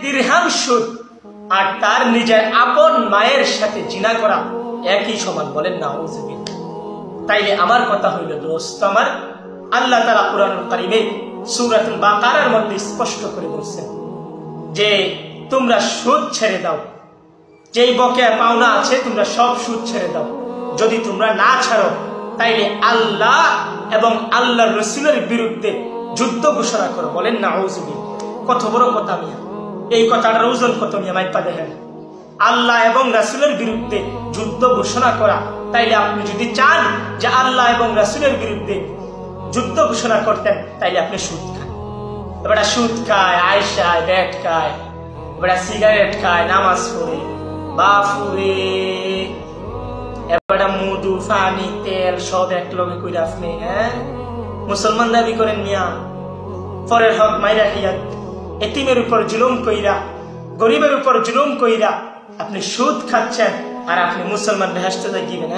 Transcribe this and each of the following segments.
দিরহাম সুদ আর তার নিজের আপন মায়ের সাথে জিনা করা একই সমান, বলেন নাউযুবিল্লাহ। তাইলে আমার কথা হইল দোস্ত আমার, আল্লাহ তাআলা কুরআনুল কারীমে সূরাতুল বাকারার মধ্যে স্পষ্ট করে বলছেন যে তোমরা সুদ ছেড়ে দাও, যেই বকেয়া পাওনা আছে তোমরা সব সুদ ছেড়ে দাও। যদি তোমরা না ছাড়ো তাইলে আল্লাহ এবং আল্লাহর রাসূলের বিরুদ্ধে যুদ্ধ ঘোষণা করো, বলেন নাউযুবিল্লাহ। কত বড় কথা মিয়া, এই কথাটার ওজন কত মিয়া, মাইপা দেখেন। আল্লাহ এবং রাসূলের বিরুদ্ধে যুদ্ধ ঘোষণা করা। তাইলে আপনি যদি চান যে আল্লাহ এবং রাসূলের বিরুদ্ধে যুদ্ধ ঘোষণা করতেন, তাইলে আপনি সুদ খান। এবার সুদ খায়, আয়সায় ব্যাট খায়, এবার সিগারেট খায়, নামাজ পড়ে, বাফুরে এবার মধু পানি তেল সব এক লগে কইরা আপনি মুসলমান দাবি করেন মিয়া। পরের হক মাইরা খাইয়া, এতিমের উপর জুলুম কইরা, গরিবের উপর জুলুম কইরা আপনি সুদ খাচ্ছেন, আর আপনি মুসলমান বেহেশতে যাইবেন।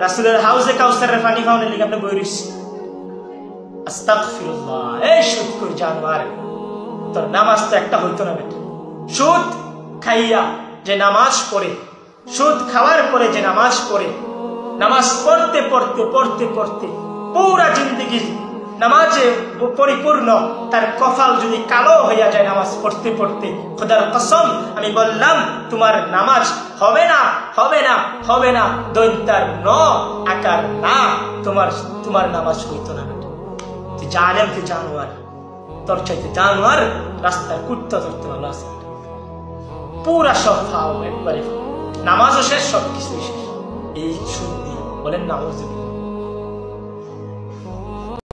রাসূলের হাউজে কাউসারের পানি খাওয়ানোর লিগে আপনি বই রইছেন। আস্তাগফিরুল্লাহ। এই সুদ কই জানোয়ার, তোর নামাজ তো একটা হইতো না বেটা। সুদ খাইয়া যে নামাজ পড়ে, সুদ খাওয়ার পরে যে নামাজ পড়ে, নামাজ পড়তে পড়তে পড়তে পড়তে পুরা জিন্দেগি নামাজে পরিপূর্ণ, তার কপাল যদি কালো হইয়া যায় নামাজ পড়তে পড়তে, খোদার কসম আমি বললাম তোমার নামাজ হবে না, হবে না, হবে না। দৈন্তার ন আকার না, তোমার নামাজ হইতো না। তুই জানেন, তুই জানোয়ার, তোর চাইতে জানোয়ার রাস্তায় কুত্তা ধরতে ভালো আছে। পুরা সব খাও একবারে, নামাজও শেষ, সব কিছুই শেষ এই সুদ দিয়ে, বলেন নাউযুবিল্লাহ।